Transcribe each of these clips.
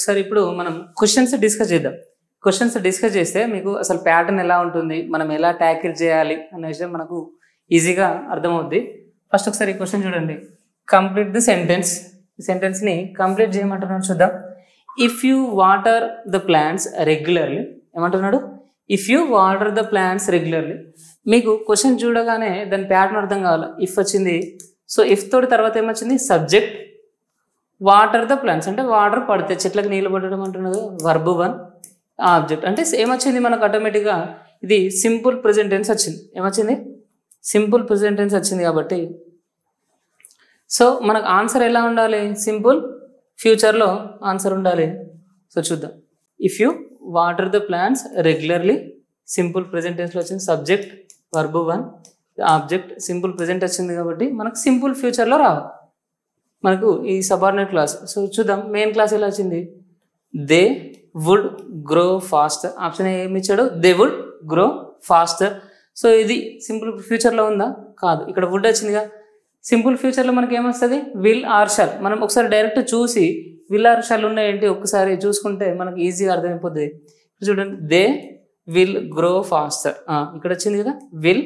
ఒకసారి ఇప్పుడు మనం క్వశ్చన్స్ డిస్కస్ చేద్దాం. క్వశ్చన్స్ డిస్కస్ చేస్తే మీకు అసలు ప్యాటర్న్ ఎలా ఉంటుంది, మనం ఎలా ట్యాకిల్ చేయాలి అనే విషయం మనకు ఈజీగా అర్థమవుద్ది. ఫస్ట్ ఒకసారి ఈ క్వశ్చన్ చూడండి. Complete the sentence. ఈ సెంటెన్స్ని కంప్లీట్ చేయమంటున్నాడు, చూద్దాం. If you water the plants regularly, ఏమంటున్నాడు? If you water the plants regularly. మీకు క్వశ్చన్ చూడగానే దాని ప్యాటర్న్ అర్థం కావాలి. ఇఫ్ వచ్చింది, సో ఇఫ్ తోటి తర్వాత ఏమొచ్చింది? సబ్జెక్ట్. వాటర్ ద ప్లాంట్స్ అంటే వాటర్ పడితే చెట్లకు నీళ్ళు పడడం అంటున్నది. వర్బ్ 1. ఆబ్జెక్ట్ అంటే ఏమొచ్చింది మనకు ఆటోమేటిక్గా? ఇది సింపుల్ ప్రెజెంట్ టెన్స్ వచ్చింది. ఏమొచ్చింది? సింపుల్ ప్రెజెంట్ టెన్స్ వచ్చింది. కాబట్టి సో మనకు ఆన్సర్ ఎలా ఉండాలి? సింపుల్ ఫ్యూచర్లో ఆన్సర్ ఉండాలి. సో చూద్దాం. If you water the plants regularly, simple present టెన్స్లో వచ్చింది. Subject verb 1, object, simple present వచ్చింది. కాబట్టి మనకు సింపుల్ ఫ్యూచర్లో రావాలి మనకు ఈ సబార్డినేట్ క్లాస్. సో చూద్దాం మెయిన్ క్లాస్ ఎలా వచ్చింది. They would grow faster. Option ఏమి ఇచ్చాడు? They would grow faster. So ఇది సింపుల్ ఫ్యూచర్లో ఉందా? కాదు. ఇక్కడ వుడ్ వచ్చిందిగా. సింపుల్ ఫ్యూచర్లో మనకి ఏమొస్తుంది? Will or shall. మనం ఒకసారి డైరెక్ట్ చూసి విల్ ఆర్ షాల్ ఉన్నాయేంటి ఒకసారి చూసుకుంటే మనకు ఈజీగా అర్థమైపోతుంది. చూడండి, దే విల్ గ్రో ఫాస్టర్. ఇక్కడ వచ్చింది కదా విల్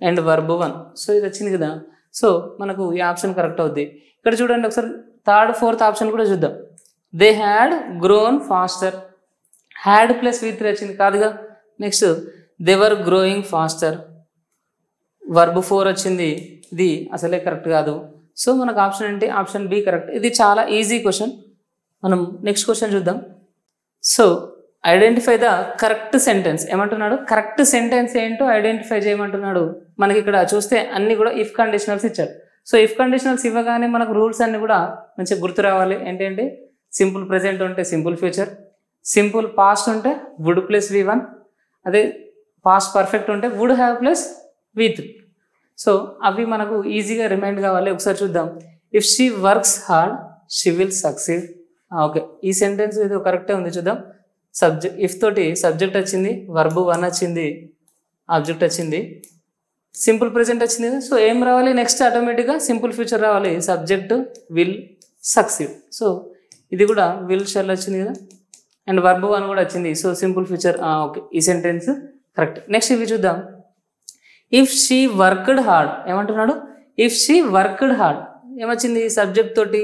అండ్ వర్బ్ 1. సో ఇది వచ్చింది కదా. సో మనకు ఈ ఆప్షన్ కరెక్ట్ అవుద్ది. ఇక్కడ చూడండి ఒకసారి థర్డ్ ఫోర్త్ ఆప్షన్ కూడా చూద్దాం. They had grown faster. Had plus V3 వచ్చింది కాదుగా. Next they were growing faster. Verb 4 వచ్చింది. ఇది అసలే కరెక్ట్ కాదు. సో మనకు ఆప్షన్ ఏంటి? Option B correct. ఇది చాలా ఈజీ క్వశ్చన్. మనం నెక్స్ట్ క్వశ్చన్ చూద్దాం. So identify the correct sentence. ఏమంటున్నాడు? కరెక్ట్ సెంటెన్స్ ఏంటో ఐడెంటిఫై చేయమంటున్నాడు. మనకి ఇక్కడ చూస్తే అన్ని కూడా ఇఫ్ కండిషనల్స్ ఇచ్చాడు. సో ఇఫ్ కండిషనల్స్ ఇవ్వగానే మనకు రూల్స్ అన్ని కూడా మంచిగా గుర్తు రావాలి. ఏంటంటే సింపుల్ ప్రెజెంట్ ఉంటే సింపుల్ ఫ్యూచర్, సింపుల్ పాస్ట్ ఉంటే వుడ్ ప్లస్ V1, అదే పాస్ట్ పర్ఫెక్ట్ ఉంటే would have plus V3. So అవి మనకు ఈజీగా రిమైండ్ కావాలి. ఒకసారి చూద్దాం. If she works hard she will succeed. Okay, ఈ సెంటెన్స్ ఇది కరెక్టే ఉంది. చూద్దాం. సబ్జెక్ట్ ఇఫ్ తోటి సబ్జెక్ట్ వచ్చింది, వర్బ్ 1 వచ్చింది, ఆబ్జెక్ట్ వచ్చింది, సింపుల్ ప్రెజెంట్ వచ్చింది. సో ఏం రావాలి నెక్స్ట్? ఆటోమేటిక్గా సింపుల్ ఫ్యూచర్ రావాలి. Subject will succeed. సో ఇది కూడా విల్ షెల్ వచ్చింది కదా. అండ్ వర్బ్ 1 కూడా వచ్చింది. So simple future. ఓకే, ఈ సెంటెన్స్ కరెక్ట్. నెక్స్ట్ ఇవి చూద్దాం. If she worked hard. ఏమంటున్నాడు? ఇఫ్ షీ వర్క్డ్ హార్డ్ ఏమొచ్చింది? సబ్జెక్ట్ తోటి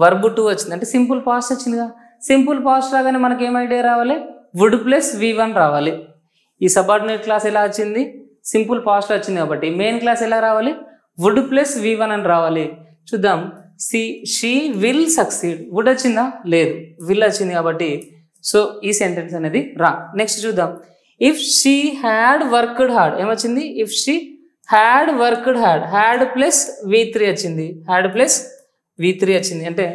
వర్బ్ 2 వచ్చింది. అంటే సింపుల్ పాస్ట్ వచ్చిందిగా. సింపుల్ పాస్ట్ రాగానే మనకి ఏం ఐడియా రావాలి? వుడ్ ప్లస్ V1 రావాలి. ఈ సబార్డినేట్ క్లాస్ ఎలా వచ్చింది? సింపుల్ పాస్ట్లో వచ్చింది. కాబట్టి మెయిన్ క్లాస్ ఎలా రావాలి? వుడ్ ప్లస్ V1 అని రావాలి. చూద్దాం. She will succeed. వుడ్ వచ్చిందా? లేదు, విల్ వచ్చింది. కాబట్టి సో ఈ సెంటెన్స్ అనేది రా. నెక్స్ట్ చూద్దాం. If she had worked hard ఏమొచ్చింది? If she had worked hard, had plus V3 వచ్చింది. హ్యాడ్ ప్లస్ V3 వచ్చింది అంటే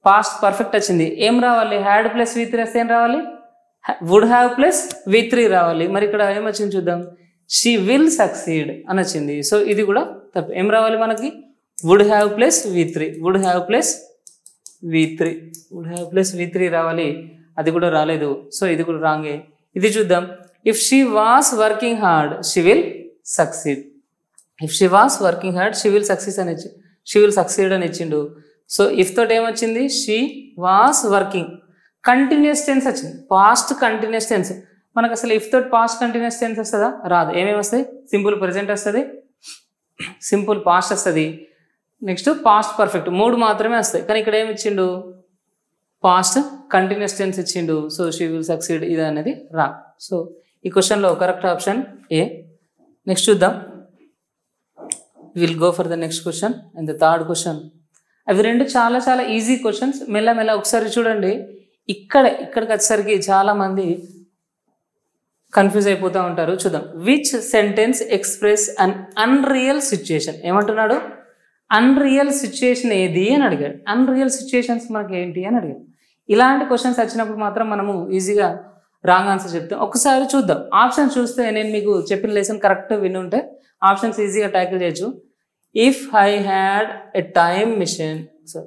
పాస్ట్ పర్ఫెక్ట్ వచ్చింది. ఏం రావాలి? హ్యాడ్ ప్లస్ V3 వస్తే ఏం రావాలి? వుడ్ హ్యావ్ ప్లస్ V3 రావాలి. మరి ఇక్కడ ఏమొచ్చింది చూద్దాం. షీ విల్ సక్సీడ్ అని వచ్చింది. సో ఇది కూడా తప్పు. ఏం రావాలి మనకి? Would have plus V3, would have plus V3, would have plus V3 రావాలి. అది కూడా రాలేదు. సో ఇది కూడా రాంగే. ఇది చూద్దాం. If she was working hard she will succeed. If she was working hard she will succeed అని ఇచ్చి, షీ విల్ సక్సీడ్ అని ఇచ్చిండు. సో ఇఫ్ తోటి ఏమొచ్చింది? She was working. Continuous tense వచ్చింది, పాస్ట్ కంటిన్యూస్ టెన్స్. మనకు అసలు ఇఫ్ తోటి పాస్ట్ కంటిన్యూస్ టెన్స్ వస్తుందా? రాదు. ఏమేమి వస్తాయి? సింపుల్ ప్రెజెంట్ వస్తుంది, సింపుల్ పాస్ట్ వస్తుంది, నెక్స్ట్ పాస్ట్ పర్ఫెక్ట్, 3 మాత్రమే వస్తాయి. కానీ ఇక్కడ ఏమి ఇచ్చిండు? పాస్ట్ కంటిన్యూస్ టెన్స్ ఇచ్చిండు. సో షీ విల్ సక్సీడ్ ఇది అనేది రా. సో ఈ క్వశ్చన్లో కరెక్ట్ ఆప్షన్ ఏ. నెక్స్ట్ చూద్దాం. Will go for the next question and the third question. అవి రెండు చాలా చాలా ఈజీ క్వశ్చన్స్. మెల్లమెల్ల ఒకసారి చూడండి. ఇక్కడికి వచ్చేసరికి చాలామంది కన్ఫ్యూజ్ అయిపోతూ ఉంటారు. చూద్దాం. Which sentence express an unreal situation. ఏమంటున్నాడు? అన్రియల్ సిచ్యుయేషన్ ఏది అని అడిగాడు. అన్రియల్ సిచ్యుయేషన్స్ మనకి ఏంటి అని అడిగాడు. ఇలాంటి క్వశ్చన్స్ వచ్చినప్పుడు మాత్రం మనము ఈజీగా రాంగ్ ఆన్సర్ చెప్తాం. ఒకసారి చూద్దాం. ఆప్షన్ చూస్తే నేను మీకు చెప్పిన లెసన్ కరెక్ట్ విని ఉంటే ఆప్షన్స్ ఈజీగా ట్యాకిల్ చేయొచ్చు. If I had a time machine so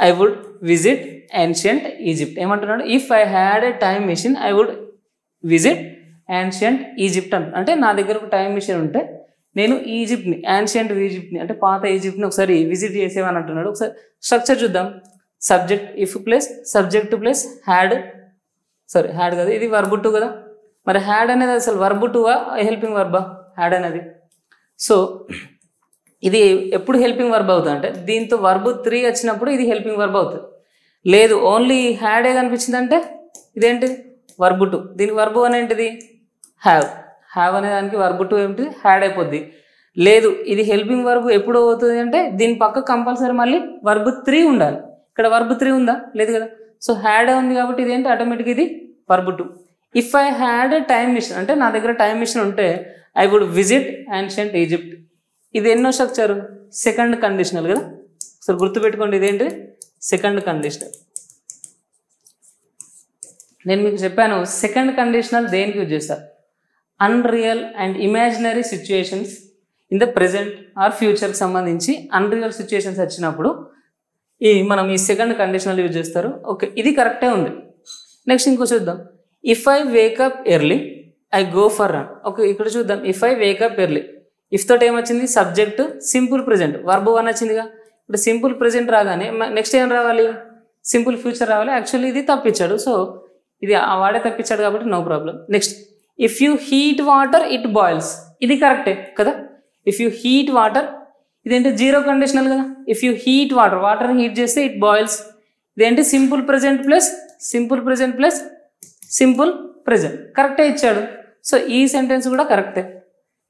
I would visit ancient Egypt. ఏమంటున్నాడు? If I had a time machine I would visit ancient Egypt అంటే నా దగ్గర ఒక టైం మిషన్ ఉంటే నేను ఈజిప్ట్ని, ఏన్షియంట్ ఈజిప్ట్ని అంటే పాత ఈజిప్ట్ని ఒకసారి విజిట్ చేసేవని అంటున్నాడు. ఒకసారి స్ట్రక్చర్ చూద్దాం. Subject if plus subject plus had, sorry had కదా, ఇది వర్బ్ టు కదా. మరి హ్యాడ్ అనేది అసలు వర్బ్ టువా హెల్పింగ్ వర్బా? హ్యాడ్ అనేది. సో ఇది ఎప్పుడు హెల్పింగ్ వర్బ్ అవుతుంది అంటే దీంతో వర్బ్ 3 వచ్చినప్పుడు ఇది హెల్పింగ్ వర్బ్ అవుతుంది. లేదు ఓన్లీ హ్యాడే కనిపించింది అంటే ఇదేంటి వర్బ్ టు. దీనికి వర్బ్ 1 ఏంటిది హ్యావ్. హ్యావ్ అనే దానికి వర్బ్ 2 ఏమిటి హ్యాడ్ అయిపోద్ది. లేదు ఇది హెల్పింగ్ వర్బ్ ఎప్పుడు అవుతుంది అంటే దీని పక్క కంపల్సరీ మళ్ళీ వర్బ్ 3 ఉండాలి. ఇక్కడ వర్బ్ 3 ఉందా? లేదు కదా. సో హ్యాడ్ ఉంది కాబట్టి ఇదేంటి ఆటోమేటిక్ ఇది verb 2. If I had a time machine అంటే నా దగ్గర టైం మిషన్ ఉంటే I would visit ancient Egypt. ఇది ఎన్నో స్ట్రక్చర్? సెకండ్ కండిషనల్ కదా. అసలు గుర్తుపెట్టుకోండి ఇదేంటి సెకండ్ కండిషనల్. నేను మీకు చెప్పాను సెకండ్ కండిషనల్ దేనికి యూజ్ చేస్తారు? Unreal and imaginary situations in the present or ఫ్యూచర్కి సంబంధించి అన్రియల్ సిచ్యుయేషన్స్ వచ్చినప్పుడు మనం ఈ సెకండ్ కండిషనల్ యూజ్ చేస్తారు. ఓకే ఇది కరెక్టే ఉంది. నెక్స్ట్ ఇంకో చూద్దాం. If I wake up early I go for run. Okay ఇక్కడ చూద్దాం. If I wake up early, if తోటి ఏమొచ్చింది సబ్జెక్ట్ సింపుల్ ప్రెజెంట్ వర్బ్ 1 వచ్చిందిగా. ఇప్పుడు సింపుల్ ప్రెజెంట్ రాగానే నెక్స్ట్ ఏం రావాలి? సింపుల్ ఫ్యూచర్ రావాలి. యాక్చువల్లీ ఇది తప్పించాడు, సో ఇది వాడే తప్పించాడు కాబట్టి no problem. Next if you heat water it boils, ఇది కరెక్టే కదా. ఇఫ్ యూ హీట్ వాటర్ ఇదేంటి జీరో కండిషనల్ కదా. If you heat water, water heat చేస్తే ఇట్ బాయిల్స్. ఇదేంటి simple present plus simple present plus simple present, కరెక్టే ఇచ్చాడు. So ఈ సెంటెన్స్ కూడా కరెక్టే.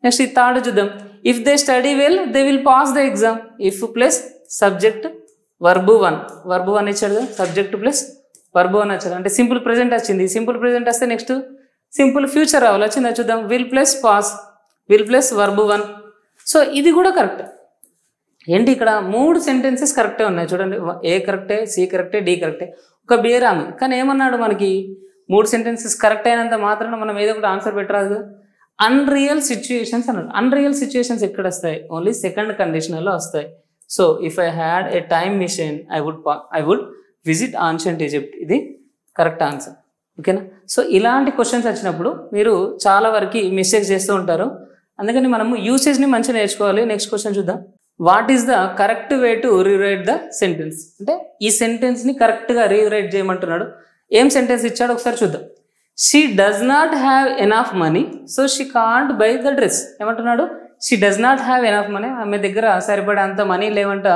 నెక్స్ట్ ఈ థర్డ్ చూద్దాం. If they study well they will pass the exam. If plus subject verb 1, verb 1 ఇచ్చాడు కదా. సబ్జెక్ట్ ప్లస్ వర్బ్ 1 వచ్చాడు అంటే సింపుల్ ప్రెజెంట్ వచ్చింది. సింపుల్ ప్రెజెంట్ వస్తే నెక్స్ట్ సింపుల్ ఫ్యూచర్ రావాలి. వచ్చిందా చూద్దాం. Will plus pass, will plus verb 1. So ఇది కూడా కరెక్ట్. ఏంటి ఇక్కడ 3 సెంటెన్సెస్ కరెక్టే ఉన్నాయి చూడండి. ఏ కరెక్టే, సి కరెక్టే, డి కరెక్టే, ఒక బి రాంగ్. కానీ ఏమన్నాడు మనకి 3 సెంటెన్సెస్ కరెక్ట్ అయినంత మాత్రాన మనం ఏదో ఒకటి ఆన్సర్ పెట్టరాదు కదా. అన్రియల్ సిచ్యుయేషన్స్ అన్నాడు. అన్రియల్ సిచ్యుయేషన్స్ ఎక్కడ వస్తాయి? ఓన్లీ సెకండ్ కండిషనల్లో వస్తాయి. So if I had a time machine I would visit ancient Egypt, ఇది కరెక్ట్ ఆన్సర్. ఓకేనా. సో ఇలాంటి క్వశ్చన్స్ వచ్చినప్పుడు మీరు చాలా వరకు మిస్టేక్స్ చేస్తూ ఉంటారు. అందుకని మనము యూసేజ్ని మంచిగా నేర్చుకోవాలి. నెక్స్ట్ క్వశ్చన్ చూద్దాం. What is the correct way to rewrite the sentence? అంటే ఈ సెంటెన్స్ని కరెక్ట్గా రీరైట్ చేయమంటున్నాడు. ఏం సెంటెన్స్ ఇచ్చాడు ఒకసారి చూద్దాం. She does not have enough money so she can't buy the dress. ఏమంటున్నాడు? She does not have enough money, ఆమె దగ్గర సరిపడే అంత మనీ లేవంట.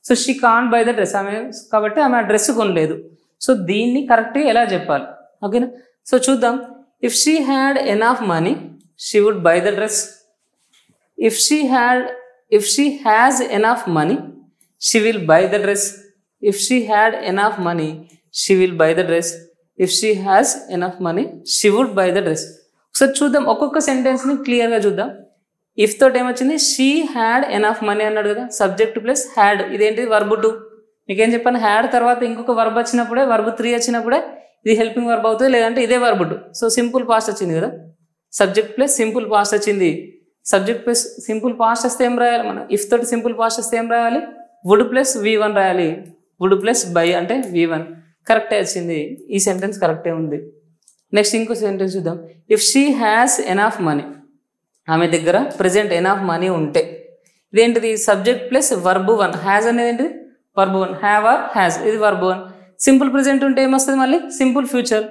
So she can't buy the dress, ఆమె కాబట్టి ఆమె ఆ డ్రెస్ కొనలేదు. సో దీన్ని కరెక్ట్గా ఎలా చెప్పాలి? ఓకేనా. సో చూద్దాం. If she had enough money she would buy the dress. If she has enough money she will buy the dress. If she had enough money she will buy the dress. If she has enough money she would buy the dress. ఒకసారి చూద్దాం, ఒక్కొక్క సెంటెన్స్ని క్లియర్గా చూద్దాం. If తోటి ఏమొచ్చింది? She had enough money అన్నాడు కదా. Subject plus had, ఇదేంటిది వర్బ్ 2. మీకేం చెప్పాను? హ్యాడ్ తర్వాత ఇంకొక వర్బ్ వచ్చినప్పుడే, వర్బ్ 3 వచ్చినప్పుడే ఇది హెల్పింగ్ వర్బ్ అవుతుంది, లేదంటే ఇదే వర్బ్ 2. సో సింపుల్ పాస్ట్ వచ్చింది కదా. సబ్జెక్ట్ ప్లస్ సింపుల్ పాస్ట్ వచ్చింది. సబ్జెక్ట్ ప్లస్ సింపుల్ పాస్ట్ వస్తే ఏం రాయాలి మనం? ఇఫ్ తోటి సింపుల్ పాస్ట్ వస్తే ఏం రాయాలి? వుడ్ ప్లస్ V1 రాయాలి. వుడ్ ప్లస్ బై అంటే V1, కరెక్టే వచ్చింది. ఈ సెంటెన్స్ కరెక్టే ఉంది. నెక్స్ట్ ఇంకో సెంటెన్స్ చూద్దాం. If she has enough money, ఆమె దగ్గర ప్రెజెంట్ ఎనఫ్ మనీ ఉంటే, ఇదేంటిది? Subject plus verb 1. హ్యాస్ అనేది ఏంటిది? వర్బ్ 1. హ్యావ్ ఆర్ హ్యాస్, ఇది వర్బ్ 1. సింపుల్ ప్రెజెంట్ ఉంటే ఏమొస్తుంది మళ్ళీ? Simple future.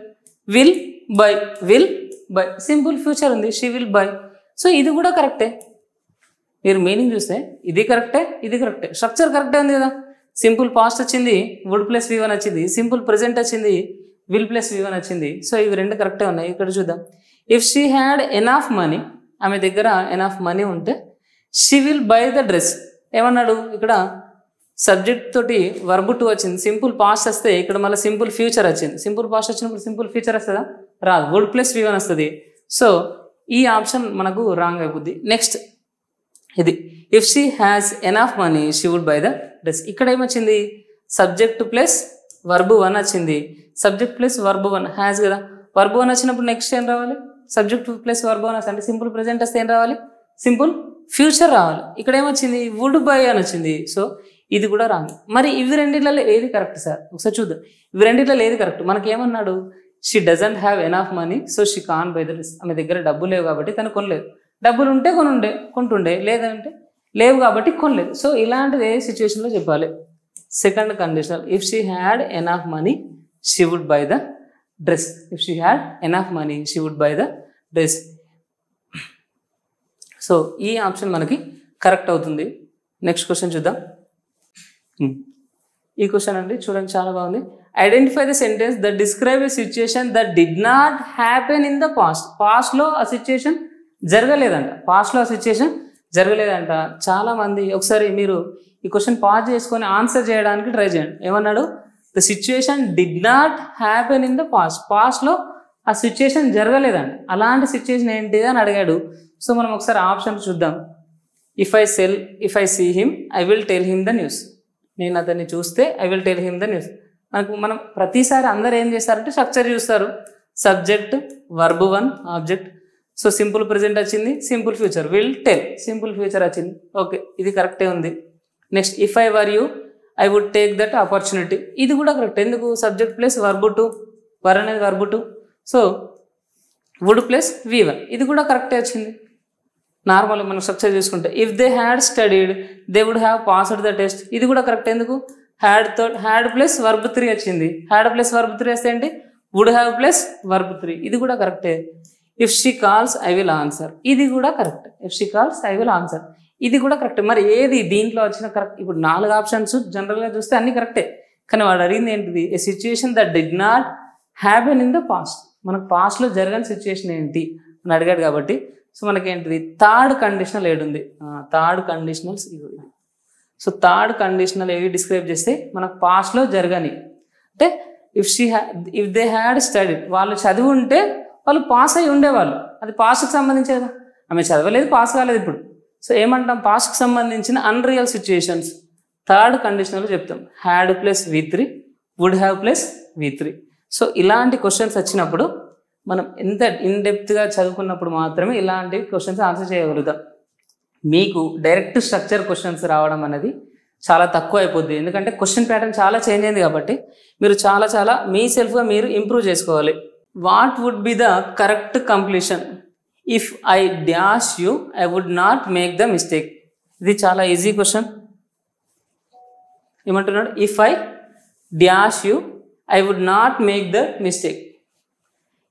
Will buy, will buy, simple future ఉంది, షీ విల్ బై. సో ఇది కూడా కరెక్టే. మీరు మీనింగ్ చూస్తే ఇది కరెక్టే, ఇది కరెక్టే, స్ట్రక్చర్ కరెక్టే ఉంది కదా. సింపుల్ పాస్ట్ వచ్చింది, వుడ్ ప్లస్ V1 వచ్చింది. సింపుల్ ప్రెజెంట్ వచ్చింది, విల్ ప్లస్ V1 వచ్చింది. సో ఇవి రెండు కరెక్టే ఉన్నాయి. ఇక్కడ చూద్దాం. If she had enough money, ఆమె దగ్గర ఎనఫ్ మనీ ఉంటే she will buy the dress. ఏమన్నాడు ఇక్కడ? సబ్జెక్ట్ తోటి వర్బ్ 2 వచ్చింది. సింపుల్ పాస్ట్ వస్తే ఇక్కడ మళ్ళీ సింపుల్ ఫ్యూచర్ వచ్చింది. సింపుల్ పాస్ట్ వచ్చినప్పుడు సింపుల్ ఫ్యూచర్ వస్తుందా? రాదు, వుడ్ ప్లస్ V1 వస్తుంది. సో ఈ ఆప్షన్ మనకు రాంగ్ అయిపోద్ది. నెక్స్ట్ ఇది if she has enough money she would buy the dress. ఇక్కడ ఏమొచ్చింది? సబ్జెక్ట్ ప్లస్ వర్బ్ 1 వచ్చింది. సబ్జెక్ట్ ప్లస్ వర్బ్ 1 హ్యాస్ కదా. వర్బ్ 1 వచ్చినప్పుడు నెక్స్ట్ ఏం రావాలి? సబ్జెక్ట్ ప్లస్ వర్బ్ 1 అంటే సింపుల్ ప్రెజెంట్ వస్తే ఏం రావాలి? సింపుల్ ఫ్యూచర్ రావాలి. ఇక్కడ ఏమొచ్చింది? వుడ్ బై అని వచ్చింది. సో ఇది కూడా రాంగ్. మరి ఇవి రెండిట్లలో ఏది కరెక్ట్ సార్? ఒకసారి చూద్దాం. ఇవి రెండిట్లలో ఏది కరెక్ట్? మనకి ఏమన్నాడు? She doesn't have enough money so she can't buy the dress. ఆమె దగ్గర డబ్బులు లేవు కాబట్టి తను కొనలేదు. డబ్బులు ఉంటే కొంటుండే, లేదంటే లేవు కాబట్టి కొనలేదు. సో ఇలాంటిది ఏ సిచ్యువేషన్లో చెప్పాలి? Second conditional, if she had enough money she would buy the dress. If she had enough money she would buy the dress. So ఈ ఆప్షన్ మనకి కరెక్ట్ అవుతుంది. నెక్స్ట్ క్వశ్చన్ చూద్దాం. ఈ క్వశ్చన్ అండి చూడండి, చాలా బాగుంది. Identify the sentence that describe a situation that did not happen in the past. పాస్ట్లో ఆ సిచ్యుయేషన్ జరగలేదంట. పాస్ట్లో ఆ సిచ్యుయేషన్ జరగలేదంట. చాలామంది ఒకసారి మీరు ఈ క్వశ్చన్ పాజ్ చేసుకొని ఆన్సర్ చేయడానికి ట్రై చేయండి. ఏమన్నాడు? The situation did not happen in the past. పాస్ట్లో ఆ సిచ్యుయేషన్ జరగలేదంట. అలాంటి సిచ్యుయేషన్ ఏంటిది అని అడిగాడు. సో మనం ఒకసారి ఆప్షన్ చూద్దాం. If I see him I will tell him the news. నేను అతన్ని చూస్తే I will tell him the news. మనం ప్రతిసారి అందరు ఏం చేస్తారంటే స్ట్రక్చర్ చూస్తారు. Subject, verb 1, object. So simple present వచ్చింది, simple future, will tell, simple future వచ్చింది. ఓకే, ఇది కరెక్టే ఉంది. Next, if I were you I would take that opportunity. ఇది కూడా కరెక్ట్. ఎందుకు? సబ్జెక్ట్ ప్లస్ వర్బ్ 2, వర్ అనేది verb 2. So would plus V1, ఇది కూడా కరెక్టే వచ్చింది. నార్మల్ మనం స్ట్రక్చర్ చూసుకుంటే if they had studied they would have passed the test. ఇది కూడా కరెక్ట్. ఎందుకు? హ్యాడ్ ప్లస్ వర్బ్ 3 వచ్చింది. హ్యాడ్ ప్లస్ వర్బ్ 3 వస్తే ఏంటి? Would have plus verb 3. ఇది కూడా కరెక్టే. If she calls I will answer. ఇది కూడా correct. If she calls I will answer, ఇది కూడా కరెక్ట్. మరి ఏది దీంట్లో వచ్చిన కరెక్ట్? ఇప్పుడు 4 ఆప్షన్స్ జనరల్గా చూస్తే అన్ని కరెక్టే. కానీ వాడు అడిగింది ఏంటిది? A situation that did not happen in the past. మనకు పాస్ట్లో జరగని సిచ్యుయేషన్ ఏంటి అని అడిగాడు కాబట్టి సో మనకేంటిది? థర్డ్ కండిషనల్ ఏడుంది? థర్డ్ కండిషనల్స్ ఇది. సో థర్డ్ కండిషనల్ ఏవి డిస్క్రైబ్ చేస్తే మనకు పాస్ట్లో జరగని అంటే ఇఫ్ దే హ్యాడ్ స్టడీడ్, వాళ్ళు చదివి ఉంటే వాళ్ళు పాస్ అయ్యి ఉండేవాళ్ళు. అది పాస్ట్కి సంబంధించి కదా. ఆమె చదవలేదు, పాస్ కాలేదు. ఇప్పుడు సో ఏమంటాం? పాస్ట్కి సంబంధించిన అన్రియల్ సిచ్యుయేషన్స్ థర్డ్ కండిషనల్ చెప్తాం. Had plus V3, would have plus V3. So ఇలాంటి క్వశ్చన్స్ వచ్చినప్పుడు మనం ఎంత ఇన్డెప్త్గా చదువుకున్నప్పుడు మాత్రమే ఇలాంటి క్వశ్చన్స్ ఆన్సర్ చేయగలుగుతాం. మీకు డైరెక్ట్ స్ట్రక్చర్ క్వశ్చన్స్ రావడం అనేది చాలా తక్కువ అయిపోద్ది. ఎందుకంటే క్వశ్చన్ ప్యాటర్న్ చాలా చేంజ్ అయింది కాబట్టి మీరు చాలా మీ సెల్ఫ్గా మీరు ఇంప్రూవ్ చేసుకోవాలి. What would be the correct completion? If I dash you I would not make the mistake. ఇది చాలా ఈజీ క్వశ్చన్. ఏమంటున్నాడు? If I dash you I would not make the mistake.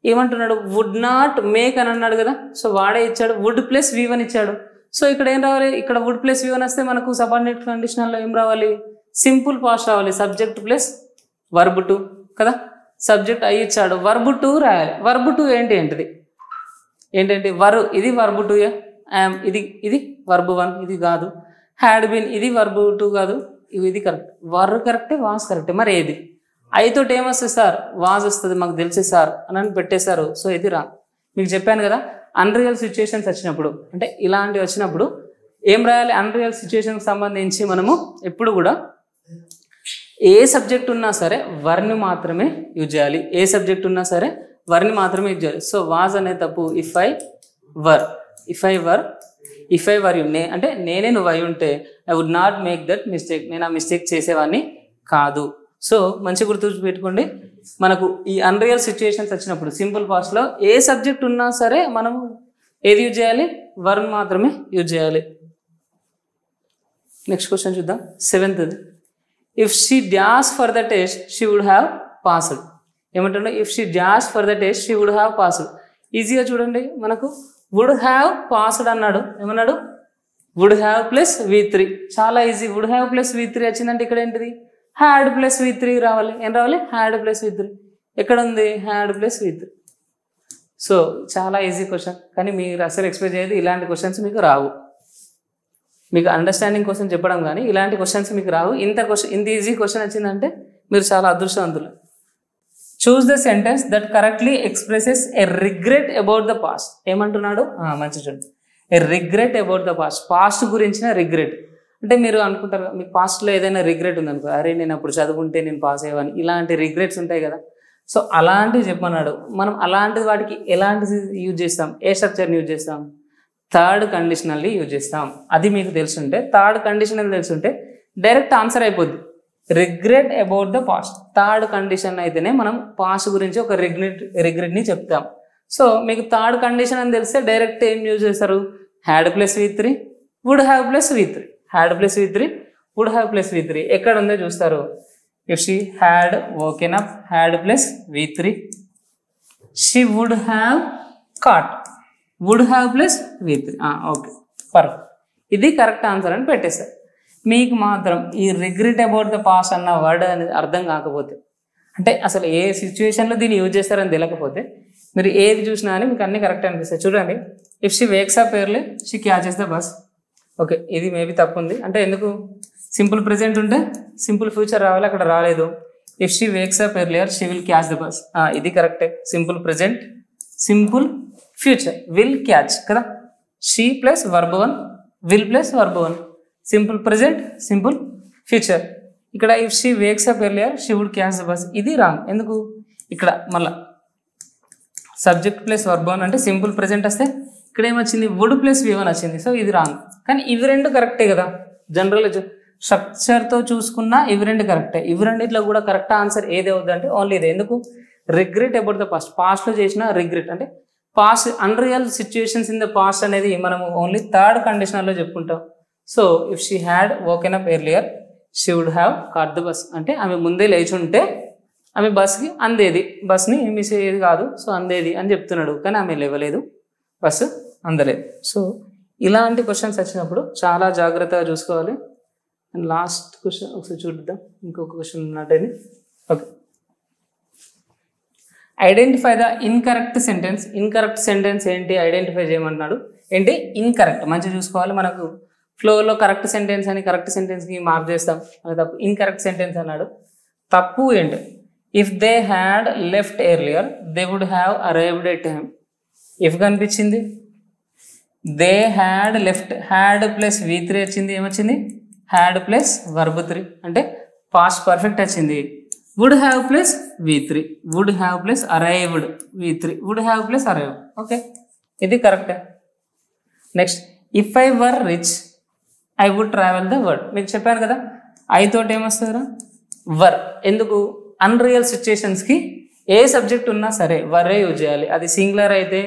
ఏమంటున్నాడు? వుడ్ నాట్ మేక్ అని అన్నాడు కదా. So వాడే ఇచ్చాడు, would plus V1 ఇచ్చాడు. సో ఇక్కడ ఏం రావాలి? ఇక్కడ వుడ్ ప్లస్ V1 వస్తే మనకు సబార్డినేట్ కండిషనల్లో ఏం రావాలి? సింపుల్ పాస్ట్ రావాలి. సబ్జెక్ట్ ప్లస్ వర్బ్ 2 కదా. సబ్జెక్ట్ ఐ ఇచ్చాడు, వర్బ్ 2 రాయాలి. వర్బ్ 2 ఏంటిది? ఇది వర్బ్ 2. ఇది వర్బ్ 1, ఇది కాదు. హ్యాడ్ బీన్, ఇది వర్బ్ 2 కాదు. ఇది కరెక్ట్. వర్ కరెక్టే, వాస్ కరెక్టే. మరి ఏది? ఐతోటి ఏమొస్తుంది సార్? వాజ్ వస్తుంది, మాకు తెలిసే సార్ అని పెట్టేశారు. సో ఇది రా. మీకు చెప్పాను కదా, అన్రియల్ సిచ్యుయేషన్స్ వచ్చినప్పుడు అంటే ఇలాంటివి వచ్చినప్పుడు ఏం రాయాలి? అన్రియల్ సిచ్యుయేషన్కి సంబంధించి మనము ఎప్పుడు కూడా ఏ సబ్జెక్ట్ ఉన్నా సరే వర్ని మాత్రమే యూజ్ చేయాలి. ఏ సబ్జెక్ట్ ఉన్నా సరే వర్ని మాత్రమే యూజ్ చేయాలి. సో వాజ్ అనే తప్పు. ఇఫ్ ఐ వర్ యు, అంటే నేనే నువ్వు అయి ఉంటే I would not make that mistake, నేను ఆ మిస్టేక్ చేసేవాడిని కాదు. సో మంచి గుర్తు పెట్టుకోండి. మనకు ఈ అన్రియల్ సిచ్యుయేషన్స్ వచ్చినప్పుడు సింపుల్ పాస్ట్లో ఏ సబ్జెక్ట్ ఉన్నా సరే మనము ఏది యూజ్ చేయాలి? వర్న్ మాత్రమే యూజ్ చేయాలి. నెక్స్ట్ క్వశ్చన్ చూద్దాం. 7th. If she dash for the test she would have passed. ఏమంటుండే? If she dash for the test she would have passed. ఈజీగా చూడండి, మనకు వుడ్ హ్యావ్ పాస్డ్ అన్నాడు. ఏమన్నాడు? Would have plus V3. చాలా easy. Would have plus V3 వచ్చిందంటే ఇక్కడ ఏంటిది? హ్యాడ్ ప్లస్ V3 రావాలి. ఏం రావాలి? Had plus V3. ఎక్కడ ఉంది? Had plus V3. సో చాలా ఈజీ క్వశ్చన్. కానీ మీరు అసలు ఎక్స్పెక్ట్ చేయదు ఇలాంటి క్వశ్చన్స్ మీకు రావు. మీకు అండర్స్టాండింగ్ కోసం చెప్పడం కానీ ఇలాంటి క్వశ్చన్స్ మీకు రావు. ఇంత ఈజీ క్వశ్చన్ వచ్చిందంటే మీరు చాలా అదృష్టవంతులు. Choose the sentence that correctly expresses a regret about the past. ఏమంటున్నాడు? మంచి చూడండి. A regret about the past. Past గురించిన రిగ్రెట్. అంటే మీరు అనుకుంటారు మీకు పాస్ట్లో ఏదైనా రిగ్రెట్ ఉందనుకో, అరే నేను అప్పుడు చదువుకుంటే నేను పాస్ అయ్యేవాడిని, ఇలాంటి రిగ్రెట్స్ ఉంటాయి కదా. సో అలాంటివి చెప్పమన్నాడు. మనం అలాంటి వాటికి ఎలాంటిది యూజ్ చేస్తాం? ఏ స్ట్రక్చర్ని యూజ్ చేస్తాం? థర్డ్ కండిషనల్ని యూజ్ చేస్తాం. అది మీకు తెలుసుంటే, థర్డ్ కండిషనల్ తెలుసుంటే డైరెక్ట్ ఆన్సర్ అయిపోద్ది. Regret about the past. Third condition అయితేనే మనం పాస్ట్ గురించి ఒక రిగ్రెట్ని చెప్తాం. సో మీకు థర్డ్ కండిషన్ అని తెలిస్తే డైరెక్ట్ ఏం యూజ్ చేస్తారు? Had plus V3, would have plus V3. Had plus V3, would have plus V3 ఎక్కడ ఉందో చూస్తారు. If she had woken up, had plus V3, she would have caught, would have plus V3. Okay, perfect. ఇది correct answer అని పెట్టేస్తారు. మీకు మాత్రం ఈ regret about the past అన్న వర్డ్ అనేది అర్థం కాకపోతే, అంటే అసలు ఏ సిచ్యువేషన్లో దీన్ని యూజ్ చేస్తారని తెలియకపోతే మీరు ఏది చూసినా అని మీకు అన్ని కరెక్ట్ అనిపిస్తాయి. చూడండి, if she wakes up early she catches the bus. Okay, ఇది మేబీ తప్పు ఉంది. అంటే ఎందుకు సింపుల్ ప్రెజెంట్ ఉంటే సింపుల్ ఫ్యూచర్ రావాలి, అక్కడ రాలేదు. If she wakes up earlier she will catch the bus. ఇది కరెక్టే. Simple present, simple future, will catch కదా. She plus verb 1, will plus verb 1, simple present, simple future. ఇక్కడ if she wakes up earlier she would catch the bus. ఇది wrong. ఎందుకు? ఇక్కడ మళ్ళా subject plus verb 1 అంటే simple present వస్తే ఇక్కడ ఏమొచ్చింది? వుడ్ ప్లస్ V1 వచ్చింది. సో ఇది రాంగ్. కానీ ఇవి రెండు కరెక్టే కదా. జనరల్ స్ట్రక్చర్తో చూసుకున్నా ఇవి రెండు కరెక్టే. ఇవి రెండిట్లో కూడా కరెక్ట్ ఆన్సర్ ఏది అవుతుంది అంటే ఓన్లీ ఇది. ఎందుకు? Regret about the past. పాస్ట్లో చేసిన రిగ్రెట్ అంటే past, unreal situations in the past అనేది మనము ఓన్లీ థర్డ్ కండిషనల్లో చెప్పుకుంటాం. So if she had woken up earlier she would have caught the bus అంటే ఆమె ముందే లేచి ఉంటే ఆమె బస్కి అందేది, బస్ని మిస్ అయ్యేది కాదు. సో అందేది అని చెప్తున్నాడు, కానీ ఆమె లేవలేదు, బస్సు అందలేదు. సో ఇలాంటి క్వశ్చన్స్ వచ్చినప్పుడు చాలా జాగ్రత్తగా చూసుకోవాలి. అండ్ లాస్ట్ క్వశ్చన్ ఒకసారి చూద్దాం. ఇంకొక క్వశ్చన్ ఉన్నట్టేది. Okay, identify the incorrect sentence. Incorrect sentence ఏంటి ఐడెంటిఫై చేయమంటున్నాడు. ఏంటి? ఇన్కరెక్ట్. మంచిగా చూసుకోవాలి. మనకు ఫ్లోలో కరెక్ట్ సెంటెన్స్ అని కరెక్ట్ సెంటెన్స్కి మార్క్ చేస్తాం, అది తప్పు. ఇన్కరెక్ట్ సెంటెన్స్ అన్నాడు. తప్పు ఏంటి? If they had left earlier they would have arrived at time. If కనిపించింది, they had left, had plus V3 వచ్చింది. ఏమొచ్చింది? హ్యాడ్ ప్లస్ వర్బ్ 3 అంటే పాస్ట్ పర్ఫెక్ట్ వచ్చింది. Would have plus V3, would have plus arrived V3, would have plus arrived. Okay, ఇది కరెక్టే. Next, if I were rich I would travel the world. మీకు చెప్పాను కదా, I తోటి ఏమొస్తుందా? వర్. ఎందుకు? అన్రియల్ సిచ్యుయేషన్స్కి ఏ subject ఉన్నా సరే వరే యూజ్ చేయాలి. అది సింగులర్ అయితే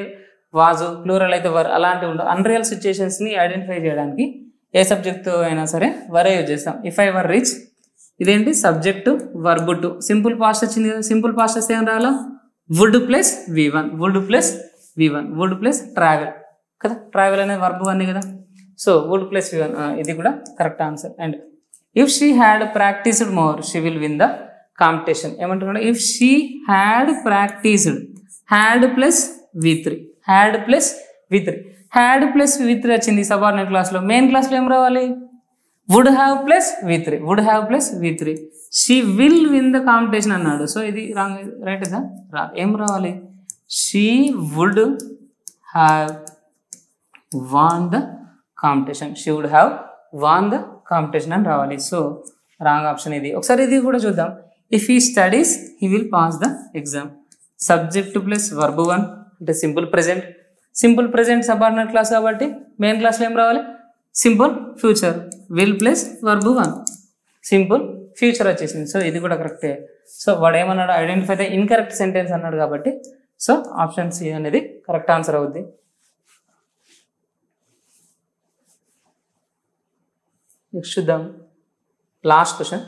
వాజు, ప్లూరల్ అయితే వర్, అలాంటివి ఉండవు. అన్రియల్ సిచ్యుయేషన్స్ని ఐడెంటిఫై చేయడానికి ఏ సబ్జెక్ట్ అయినా సరే వరే యూజ్ చేస్తాం. ఇఫ్ ఐ వర్ రిచ్, ఇదేంటి? సబ్జెక్టు వర్బ్ 2, సింపుల్ పాస్ట్ వచ్చింది కదా. సింపుల్ పాస్ట్ వస్తే ఏం రావాలా? Would plus V1, would plus V1, would plus travel కదా. ట్రావెల్ అనేది వర్బ్ 1 కదా. సో వుడ్ ప్లస్ V1, ఇది కూడా correct answer. And if she had practised more she will win the competition. ఏమంటున్నాడు? If she had practised, had plus V3, had plus V3, had plus V3 వచ్చింది subordinate క్లాస్లో. Main క్లాస్లో ఏం రావాలి? Would have plus V3, would have plus V3, she will win the competition అన్నాడు. So ఇది wrong, right ఇదా? ఏం రావాలి? She would have won the competition, she would have won the competition అని రావాలి. సో రాంగ్ ఆప్షన్ ఇది. ఒకసారి ఇది కూడా చూద్దాం. If he studies he will pass the exam. Subject plus verb 1 అంటే simple present. Simple present subordinate class కాబట్టి main క్లాస్లో ఏం రావాలి? Simple future. Will plus verb 1, simple future వచ్చేసింది. సో ఇది కూడా కరెక్టే. సో వాడు ఏమన్నాడు? ఐడెంటిఫై ద ఇన్కరెక్ట్ సెంటెన్స్ అన్నాడు కాబట్టి సో ఆప్షన్ సి అనేది కరెక్ట్ ఆన్సర్ అవుద్ది. నెక్స్ట్ చూద్దాం. Last question.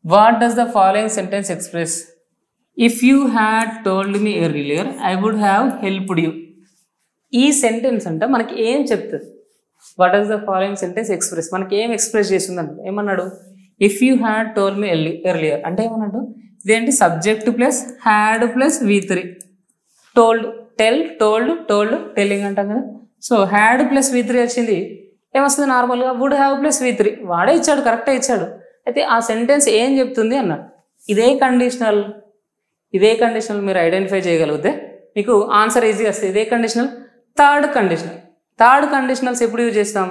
What does the following sentence express? If you had told me earlier I would have helped you. ఈ సెంటెన్స్ అంటే మనకి ఏం చెప్తుంది? What does the following sentence express? మనకి ఏం ఎక్స్ప్రెస్ చేస్తుందంట? ఏమన్నాడు? If you had told me earlier అంటే ఏమన్నాడు? ఇదేంటి? Subject plus had plus V3. Told, tell, told, told, telling అంటాం కదా. సో హ్యాడ్ ప్లస్ V3 వచ్చింది. ఏమొస్తుంది? నార్మల్గా వుడ్ హ్యావ్ ప్లస్ V3. వాడే ఇచ్చాడు, కరెక్టే ఇచ్చాడు. అయితే ఆ సెంటెన్స్ ఏం చెప్తుంది అన్నాడు. ఇదే కండిషనల్ మీరు ఐడెంటిఫై చేయగలిగితే మీకు ఆన్సర్ ఈజీగా వస్తుంది. ఇదే కండిషనల్. థర్డ్ కండిషనల్స్ ఎప్పుడు యూజ్ చేస్తాం?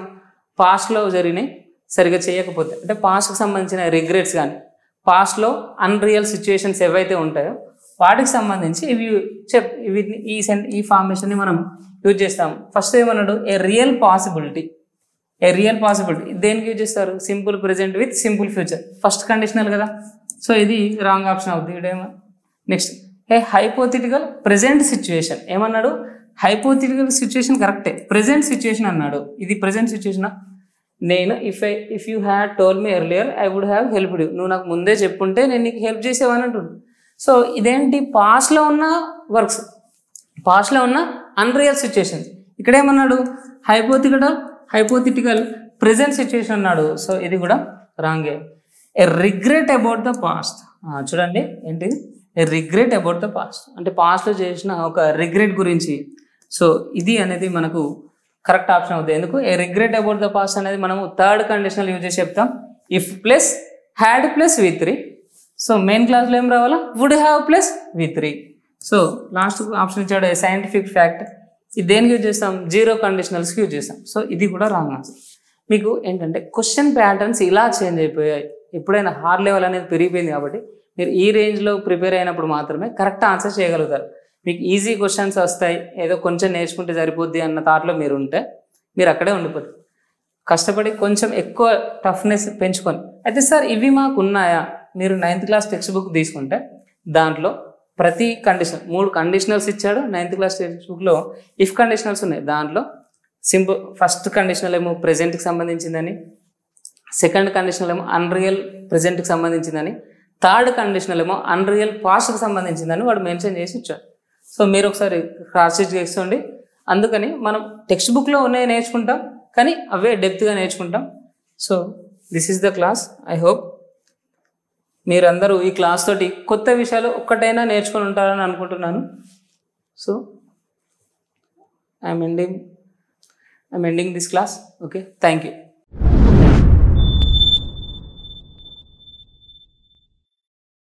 పాస్ట్లో జరిగినాయి సరిగ్గా చేయకపోతే, అంటే పాస్ట్కి సంబంధించిన రిగ్రెట్స్ కానీ పాస్ట్లో అన్రియల్ సిచ్యుయేషన్స్ ఏవైతే ఉంటాయో వాటికి సంబంధించి ఈ ఫార్మేషన్ని మనం యూజ్ చేస్తాం. ఫస్ట్ ఏమన్నాడు? A real possibility. దేనికి యూజ్ చేస్తారు? Simple present with simple future. First conditional కదా. సో ఇది రాంగ్ ఆప్షన్ అవుతుంది. ఇదేమో. Next, a hypothetical present situation. ఏమన్నాడు? హైపోథెటికల్ సిచ్యుయేషన్ కరెక్టే. ప్రెజెంట్ సిచ్యుయేషన్ అన్నాడు. ఇది ప్రెజెంట్ సిచ్యుయేషన్. నేను if you had told me earlier I would have helped you, నువ్వు నాకు ముందే చెప్పుంటే నేను నీకు హెల్ప్ చేసేవాని అంటుండు. సో ఇదేంటి, పాస్ట్లో ఉన్న వర్క్స్, పాస్ట్లో ఉన్న అన్రియల్ సిచ్యుయేషన్స్. ఇక్కడ ఏమన్నాడు, హైపోథిటికల్ ప్రెజెంట్ సిచ్యుయేషన్ అన్నాడు. సో ఇది కూడా రాంగే. ఏ రిగ్రెట్ అబౌట్ ద పాస్ట్, చూడండి ఏంటి, ఏ రిగ్రెట్ అబౌట్ ద పాస్ట్ అంటే పాస్ట్లో చేసిన ఒక రిగ్రెట్ గురించి. సో ఇది అనేది మనకు కరెక్ట్ ఆప్షన్ అవుతుంది. ఎందుకు, a regret about the past అనేది మనము థర్డ్ కండిషనల్ యూజ్ చేసి చెప్తాం. If plus had plus V3. So main క్లాస్లో ఏం రావాలా, would have plus V3. So last option ఇచ్చాడు సైంటిఫిక్ ఫ్యాక్ట్. ఇది దేనికి యూజ్ చేస్తాం, జీరో కండిషనల్స్కి యూజ్ చేస్తాం. సో ఇది కూడా రాంగ్ ఆన్సర్. మీకు ఏంటంటే క్వశ్చన్ ప్యాటర్న్స్ ఇలా చేంజ్ అయిపోయాయి. ఎప్పుడైనా హార్డ్ లెవెల్ అనేది పెరిగిపోయింది కాబట్టి మీరు ఈ రేంజ్లో ప్రిపేర్ అయినప్పుడు మాత్రమే కరెక్ట్ ఆన్సర్ చేయగలుగుతారు. మీకు ఈజీ క్వశ్చన్స్ వస్తాయి, ఏదో కొంచెం నేర్చుకుంటే సరిపోద్ది అన్న థాట్లో మీరు ఉంటే మీరు అక్కడే ఉండిపోతారు. కష్టపడి కొంచెం ఎక్కువ టఫ్నెస్ పెంచుకొని, అయితే సార్ ఇవి మాకు ఉన్నాయా, మీరు 9th క్లాస్ టెక్స్ట్ బుక్ తీసుకుంటే దాంట్లో ప్రతి కండిషన్ 3 కండిషనల్స్ ఇచ్చాడు. 9th క్లాస్ టెక్స్ట్ బుక్లో ఇఫ్ కండిషనల్స్ ఉన్నాయి. దాంట్లో సింపుల్ ఫస్ట్ కండిషనల్ ఏమో ప్రెజెంట్కి సంబంధించిందని, సెకండ్ కండిషనల్ ఏమో అన్రియల్ ప్రెజెంట్కి సంబంధించిందని, థర్డ్ కండిషనల్ ఏమో అన్రియల్ పాస్ట్కి సంబంధించిందని వాడు మెన్షన్ చేసి ఇచ్చాడు. సో మీరు ఒకసారి క్రాస్ చెక్ చేసుకోండి. అందుకని మనం టెక్స్ట్ బుక్లో ఉన్నాయి నేర్చుకుంటాం, కానీ అవే డెప్త్గా నేర్చుకుంటాం. So this is the class. I hope మీరందరూ ఈ క్లాస్ తోటి కొత్త విషయాలు ఒక్కటైనా నేర్చుకొని ఉంటారని అనుకుంటున్నాను. So I'm ending this class. Okay, thank you.